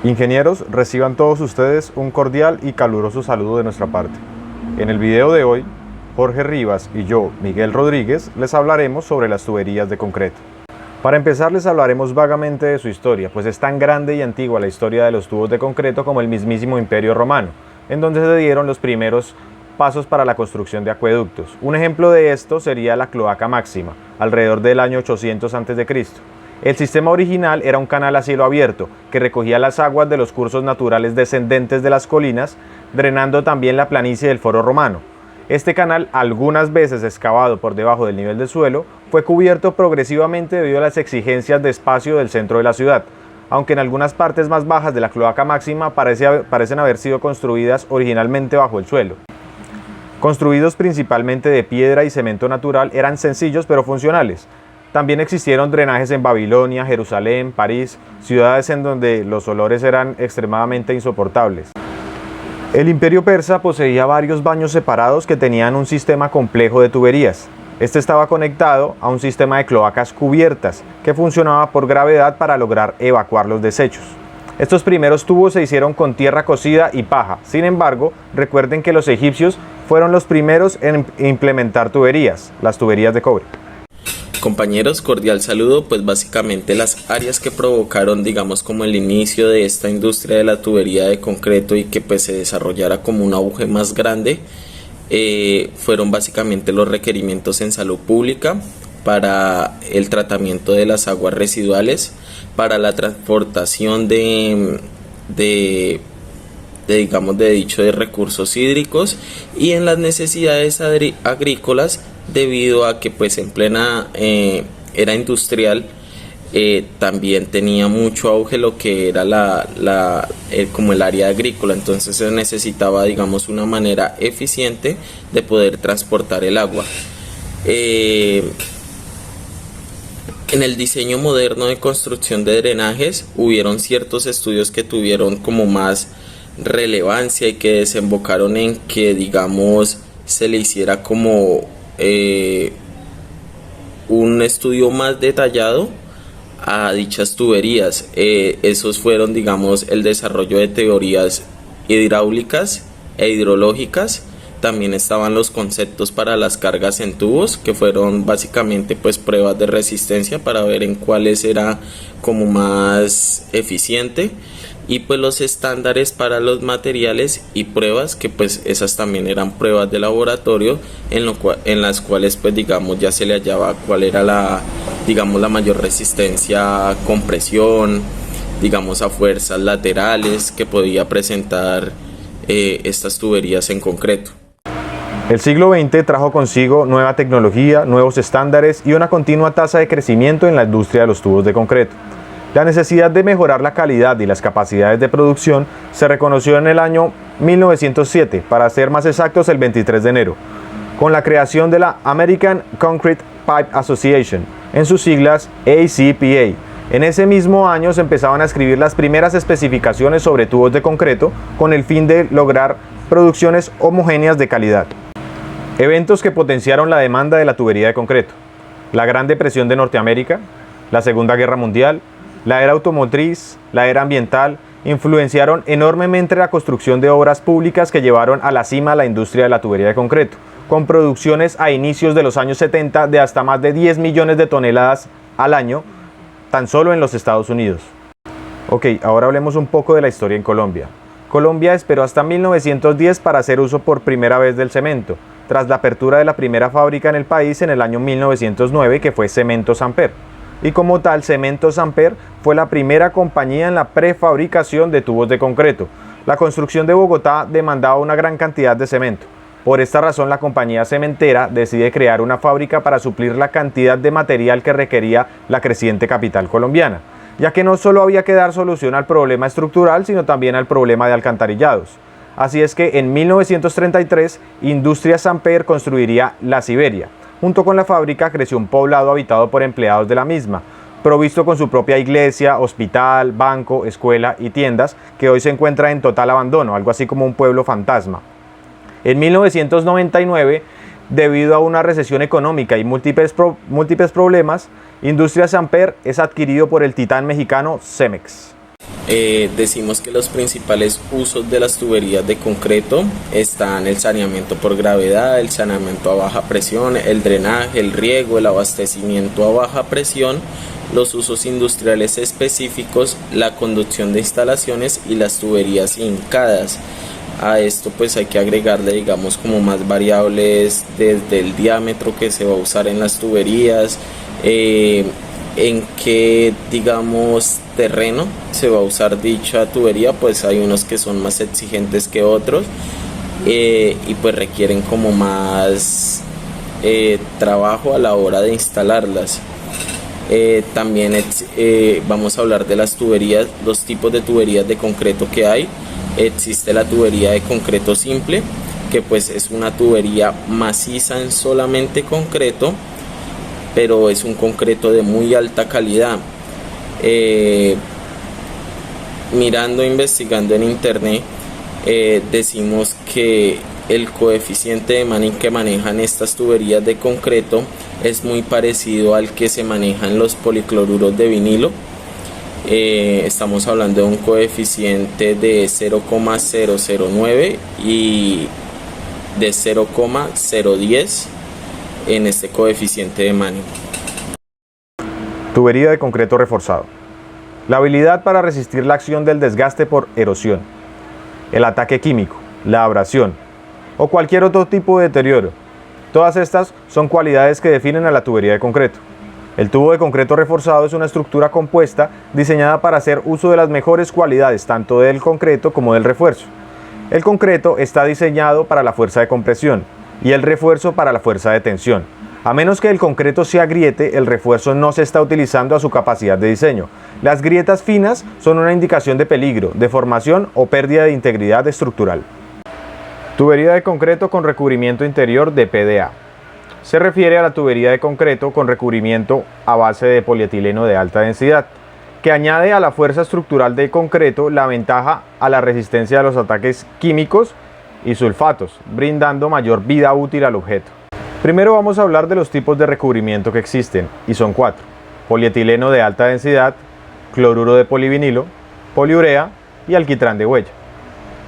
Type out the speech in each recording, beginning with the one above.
Ingenieros, reciban todos ustedes un cordial y caluroso saludo de nuestra parte. En el video de hoy, Jorge Rivas y yo, Miguel Rodríguez, les hablaremos sobre las tuberías de concreto. Para empezar, les hablaremos vagamente de su historia, pues es tan grande y antigua la historia de los tubos de concreto como el mismísimo Imperio Romano, en donde se dieron los primeros pasos para la construcción de acueductos. Un ejemplo de esto sería la Cloaca Máxima, alrededor del año 800 a.C. El sistema original era un canal a cielo abierto que recogía las aguas de los cursos naturales descendentes de las colinas, drenando también la planicie del Foro Romano. Este canal, algunas veces excavado por debajo del nivel del suelo, fue cubierto progresivamente debido a las exigencias de espacio del centro de la ciudad, aunque en algunas partes más bajas de la Cloaca Máxima parecen haber sido construidas originalmente bajo el suelo. Construidos principalmente de piedra y cemento natural, eran sencillos pero funcionales. También existieron drenajes en Babilonia, Jerusalén, París, ciudades en donde los olores eran extremadamente insoportables. El Imperio Persa poseía varios baños separados que tenían un sistema complejo de tuberías. Este estaba conectado a un sistema de cloacas cubiertas que funcionaba por gravedad para lograr evacuar los desechos. Estos primeros tubos se hicieron con tierra cocida y paja. Sin embargo, recuerden que los egipcios fueron los primeros en implementar tuberías, las tuberías de cobre. Compañeros, cordial saludo. Pues básicamente las áreas que provocaron, digamos, como el inicio de esta industria de la tubería de concreto y que pues se desarrollara como un auge más grande, fueron básicamente los requerimientos en salud pública para el tratamiento de las aguas residuales, para la transportación de recursos hídricos y en las necesidades agrícolas, debido a que pues en plena era industrial también tenía mucho auge lo que era como el área agrícola. Entonces se necesitaba, digamos, una manera eficiente de poder transportar el agua. En el diseño moderno de construcción de drenajes hubieron ciertos estudios que tuvieron como más relevancia y que desembocaron en que, digamos, se le hiciera como un estudio más detallado a dichas tuberías. Esos fueron, digamos, el desarrollo de teorías hidráulicas e hidrológicas. También estaban los conceptos para las cargas en tubos, que fueron básicamente pues pruebas de resistencia para ver en cuáles era como más eficiente, y pues los estándares para los materiales y pruebas, que pues esas también eran pruebas de laboratorio en las cuales pues digamos ya se le hallaba cuál era la mayor resistencia a compresión, digamos a fuerzas laterales que podía presentar estas tuberías en concreto. El siglo XX trajo consigo nueva tecnología, nuevos estándares y una continua tasa de crecimiento en la industria de los tubos de concreto. La necesidad de mejorar la calidad y las capacidades de producción se reconoció en el año 1907, para ser más exactos el 23 de enero, con la creación de la American Concrete Pipe Association, en sus siglas ACPA. En ese mismo año se empezaban a escribir las primeras especificaciones sobre tubos de concreto con el fin de lograr producciones homogéneas de calidad. Eventos que potenciaron la demanda de la tubería de concreto: la Gran Depresión de Norteamérica, la Segunda Guerra Mundial, la era automotriz, la era ambiental, influenciaron enormemente la construcción de obras públicas que llevaron a la cima la industria de la tubería de concreto, con producciones a inicios de los años 70 de hasta más de 10 millones de toneladas al año, tan solo en los Estados Unidos. Ok, ahora hablemos un poco de la historia en Colombia. Colombia esperó hasta 1910 para hacer uso por primera vez del cemento, tras la apertura de la primera fábrica en el país en el año 1909, que fue Cementos Amper. Y como tal, Cementos Amper fue la primera compañía en la prefabricación de tubos de concreto. La construcción de Bogotá demandaba una gran cantidad de cemento. Por esta razón, la compañía cementera decide crear una fábrica para suplir la cantidad de material que requería la creciente capital colombiana, ya que no solo había que dar solución al problema estructural, sino también al problema de alcantarillados. Así es que en 1933, Industrias Amper construiría la Siberia. Junto con la fábrica creció un poblado habitado por empleados de la misma, provisto con su propia iglesia, hospital, banco, escuela y tiendas, que hoy se encuentra en total abandono, algo así como un pueblo fantasma. En 1999, debido a una recesión económica y múltiples problemas, Industrias Amper es adquirido por el titán mexicano Cemex. Decimos que los principales usos de las tuberías de concreto están el saneamiento por gravedad, el saneamiento a baja presión, el drenaje, el riego, el abastecimiento a baja presión, los usos industriales específicos, la conducción de instalaciones y las tuberías hincadas. A esto pues hay que agregarle digamos como más variables desde el diámetro que se va a usar en las tuberías, en qué digamos terreno se va a usar dicha tubería, pues hay unos que son más exigentes que otros y pues requieren como más trabajo a la hora de instalarlas. También vamos a hablar de las tuberías, los tipos de tuberías de concreto que hay. Existe la tubería de concreto simple, que pues es una tubería maciza en solamente concreto, pero es un concreto de muy alta calidad. Mirando, investigando en internet, decimos que el coeficiente de Manning que manejan estas tuberías de concreto es muy parecido al que se maneja en los policloruros de vinilo. Estamos hablando de un coeficiente de 0,009 y de 0,010 en este coeficiente de Manning. Tubería de concreto reforzado. La habilidad para resistir la acción del desgaste por erosión, el ataque químico, la abrasión o cualquier otro tipo de deterioro. Todas estas son cualidades que definen a la tubería de concreto. El tubo de concreto reforzado es una estructura compuesta diseñada para hacer uso de las mejores cualidades tanto del concreto como del refuerzo. El concreto está diseñado para la fuerza de compresión y el refuerzo para la fuerza de tensión. A menos que el concreto se agriete, el refuerzo no se está utilizando a su capacidad de diseño. Las grietas finas son una indicación de peligro, deformación o pérdida de integridad estructural. Tubería de concreto con recubrimiento interior de PDA. Se refiere a la tubería de concreto con recubrimiento a base de polietileno de alta densidad, que añade a la fuerza estructural del concreto la ventaja a la resistencia de los ataques químicos y sulfatos, brindando mayor vida útil al objeto. Primero vamos a hablar de los tipos de recubrimiento que existen, y son 4. Polietileno de alta densidad, cloruro de polivinilo, poliurea y alquitrán de huella.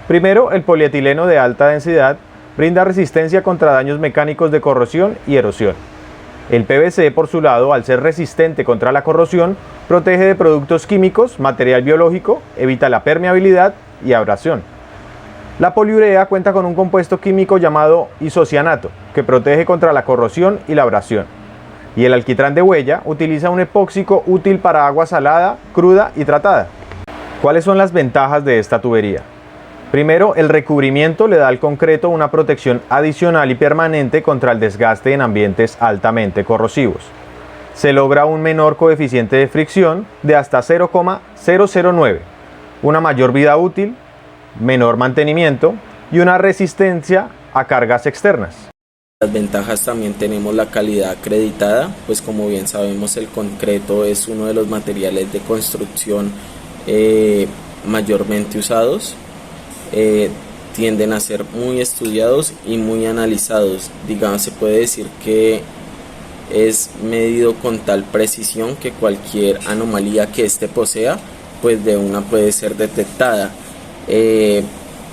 Primero, el polietileno de alta densidad brinda resistencia contra daños mecánicos de corrosión y erosión. El PVC, por su lado, al ser resistente contra la corrosión, protege de productos químicos, material biológico, evita la permeabilidad y abrasión. La poliurea cuenta con un compuesto químico llamado isocianato, que protege contra la corrosión y la abrasión. Y el alquitrán de huella utiliza un epóxico útil para agua salada, cruda y tratada. ¿Cuáles son las ventajas de esta tubería? Primero, el recubrimiento le da al concreto una protección adicional y permanente contra el desgaste en ambientes altamente corrosivos. Se logra un menor coeficiente de fricción de hasta 0,009, una mayor vida útil, menor mantenimiento y una resistencia a cargas externas. Las ventajas también tenemos la calidad acreditada, pues como bien sabemos el concreto es uno de los materiales de construcción mayormente usados. Tienden a ser muy estudiados y muy analizados. Digamos, se puede decir que es medido con tal precisión que cualquier anomalía que éste posea, pues de una puede ser detectada.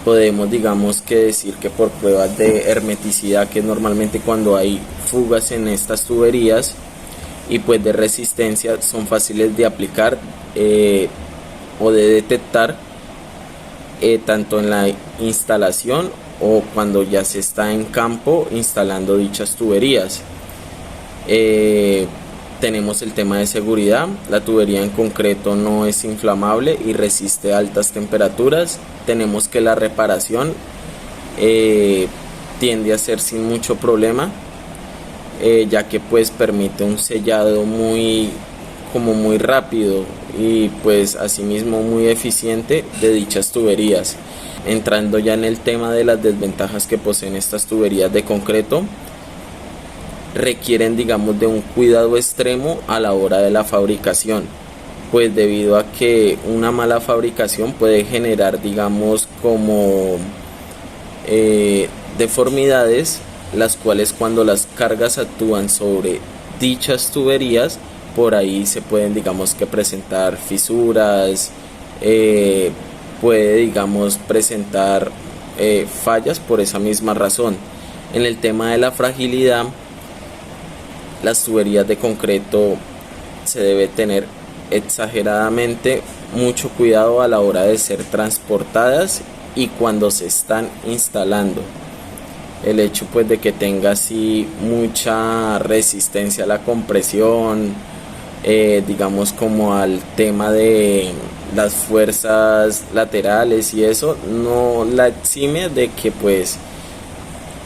Podemos digamos que decir que por pruebas de hermeticidad, que es normalmente cuando hay fugas en estas tuberías, y pues de resistencia, son fáciles de aplicar o de detectar tanto en la instalación o cuando ya se está en campo instalando dichas tuberías. Tenemos el tema de seguridad. La tubería en concreto no es inflamable y resiste altas temperaturas. Tenemos que la reparación tiende a ser sin mucho problema, ya que pues permite un sellado muy rápido y pues asimismo muy eficiente de dichas tuberías. Entrando ya en el tema de las desventajas que poseen estas tuberías de concreto, requieren digamos de un cuidado extremo a la hora de la fabricación, pues debido a que una mala fabricación puede generar digamos como deformidades, las cuales cuando las cargas actúan sobre dichas tuberías, por ahí se pueden digamos que presentar fisuras, puede, digamos, presentar fallas por esa misma razón. En el tema de la fragilidad, las tuberías de concreto se debe tener exageradamente mucho cuidado a la hora de ser transportadas y cuando se están instalando. El hecho pues de que tenga así mucha resistencia a la compresión, digamos como al tema de las fuerzas laterales y eso, no la exime de que pues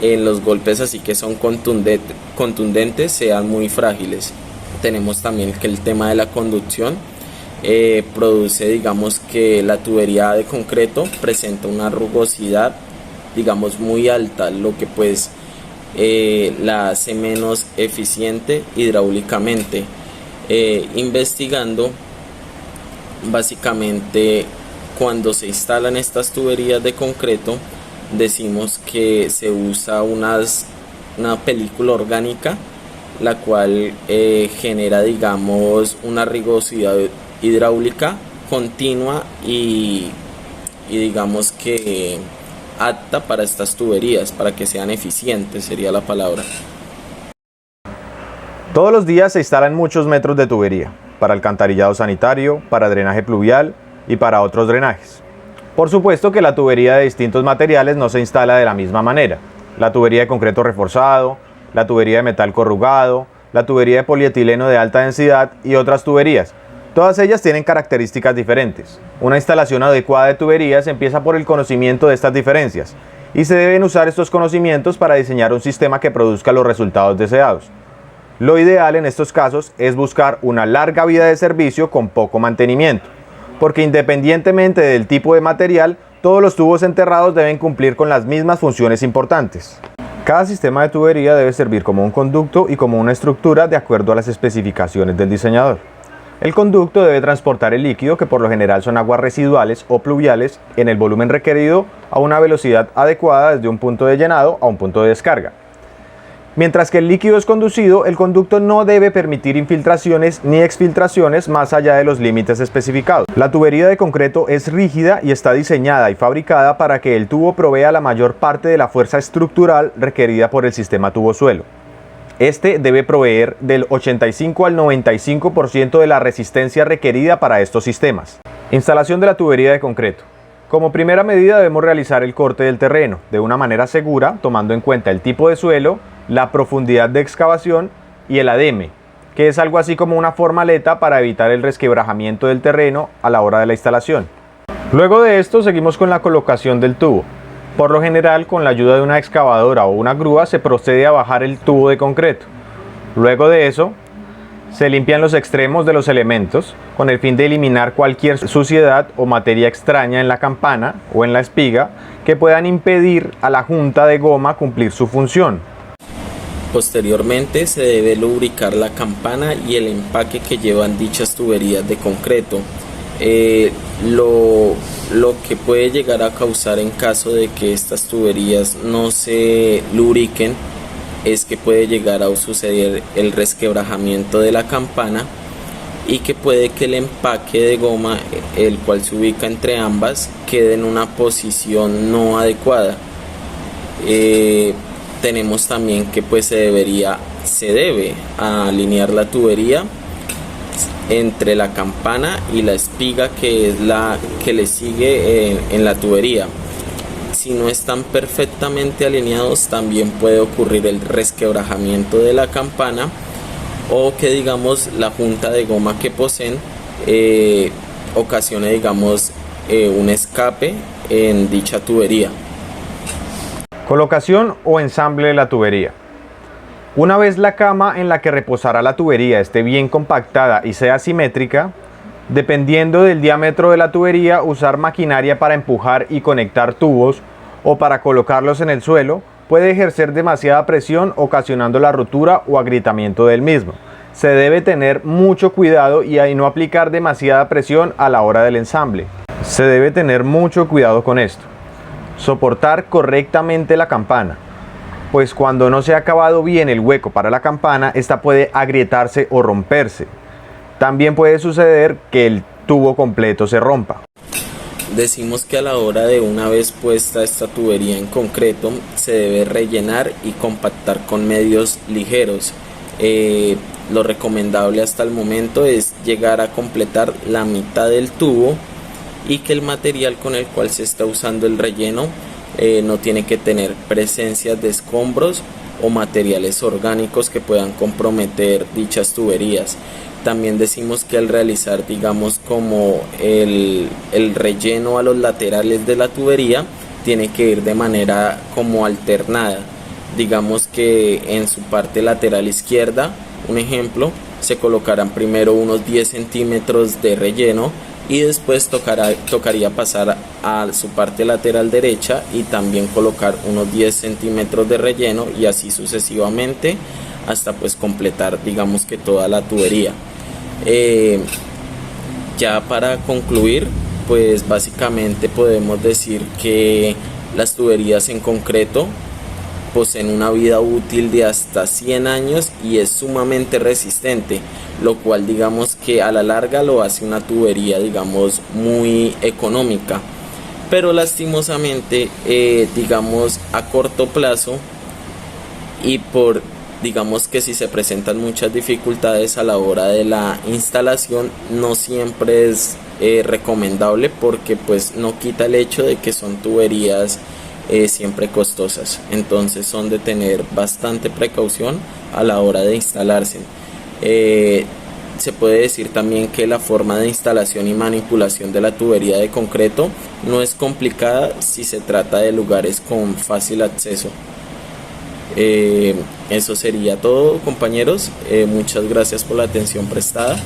en los golpes así que son contundentes sean muy frágiles. Tenemos también que el tema de la conducción produce, digamos, que la tubería de concreto presenta una rugosidad, digamos, muy alta, lo que pues la hace menos eficiente hidráulicamente. Investigando, básicamente cuando se instalan estas tuberías de concreto, decimos que se usa una película orgánica, la cual genera, digamos, una rugosidad hidráulica continua y digamos que apta para estas tuberías, para que sean eficientes, sería la palabra. Todos los días se instalan muchos metros de tubería, para alcantarillado sanitario, para drenaje pluvial y para otros drenajes. Por supuesto que la tubería de distintos materiales no se instala de la misma manera. La tubería de concreto reforzado, la tubería de metal corrugado, la tubería de polietileno de alta densidad y otras tuberías. Todas ellas tienen características diferentes. Una instalación adecuada de tuberías empieza por el conocimiento de estas diferencias y se deben usar estos conocimientos para diseñar un sistema que produzca los resultados deseados. Lo ideal en estos casos es buscar una larga vida de servicio con poco mantenimiento, porque independientemente del tipo de material, todos los tubos enterrados deben cumplir con las mismas funciones importantes. Cada sistema de tubería debe servir como un conducto y como una estructura de acuerdo a las especificaciones del diseñador. El conducto debe transportar el líquido, que por lo general son aguas residuales o pluviales, en el volumen requerido a una velocidad adecuada desde un punto de llenado a un punto de descarga. Mientras que el líquido es conducido, el conducto no debe permitir infiltraciones ni exfiltraciones más allá de los límites especificados. La tubería de concreto es rígida y está diseñada y fabricada para que el tubo provea la mayor parte de la fuerza estructural requerida por el sistema tubo-suelo. Este debe proveer del 85 al 95% de la resistencia requerida para estos sistemas. Instalación de la tubería de concreto. Como primera medida debemos realizar el corte del terreno de una manera segura, tomando en cuenta el tipo de suelo, la profundidad de excavación y el ademe, que es algo así como una formaleta para evitar el resquebrajamiento del terreno a la hora de la instalación. Luego de esto seguimos con la colocación del tubo. Por lo general, con la ayuda de una excavadora o una grúa se procede a bajar el tubo de concreto. Luego de eso, se limpian los extremos de los elementos con el fin de eliminar cualquier suciedad o materia extraña en la campana o en la espiga que puedan impedir a la junta de goma cumplir su función. Posteriormente se debe lubricar la campana y el empaque que llevan dichas tuberías de concreto. Lo que puede llegar a causar en caso de que estas tuberías no se lubriquen es que puede llegar a suceder el resquebrajamiento de la campana y que puede que el empaque de goma, el cual se ubica entre ambas, quede en una posición no adecuada. Tenemos también que pues se debe alinear la tubería entre la campana y la espiga, que es la que le sigue en la tubería. Si no están perfectamente alineados, también puede ocurrir el resquebrajamiento de la campana o que, digamos, la junta de goma que poseen ocasione, digamos, un escape en dicha tubería. Colocación o ensamble de la tubería. Una vez la cama en la que reposará la tubería esté bien compactada y sea simétrica, dependiendo del diámetro de la tubería, usar maquinaria para empujar y conectar tubos o para colocarlos en el suelo puede ejercer demasiada presión, ocasionando la rotura o agrietamiento del mismo. Se debe tener mucho cuidado y no aplicar demasiada presión a la hora del ensamble. Se debe tener mucho cuidado con esto. Soportar correctamente la campana, pues cuando no se ha acabado bien el hueco para la campana, esta puede agrietarse o romperse. También puede suceder que el tubo completo se rompa. Decimos que a la hora de una vez puesta esta tubería en concreto se debe rellenar y compactar con medios ligeros. Lo recomendable hasta el momento es llegar a completar la mitad del tubo y que el material con el cual se está usando el relleno no tiene que tener presencias de escombros o materiales orgánicos que puedan comprometer dichas tuberías. También decimos que al realizar, digamos, como el relleno a los laterales de la tubería, tiene que ir de manera como alternada. Digamos que en su parte lateral izquierda, un ejemplo, se colocarán primero unos 10 centímetros de relleno y después tocaría pasar a su parte lateral derecha y también colocar unos 10 centímetros de relleno, y así sucesivamente hasta pues completar, digamos, que toda la tubería. Ya para concluir, pues básicamente podemos decir que las tuberías en concreto poseen una vida útil de hasta 100 años y es sumamente resistente, lo cual digamos que a la larga lo hace una tubería, digamos, muy económica. Pero lastimosamente, digamos, a corto plazo y por, digamos, que si se presentan muchas dificultades a la hora de la instalación, no siempre es recomendable, porque pues no quita el hecho de que son tuberías siempre costosas. Entonces son de tener bastante precaución a la hora de instalarse. Se puede decir también que la forma de instalación y manipulación de la tubería de concreto no es complicada si se trata de lugares con fácil acceso. Eso sería todo, compañeros. Muchas gracias por la atención prestada.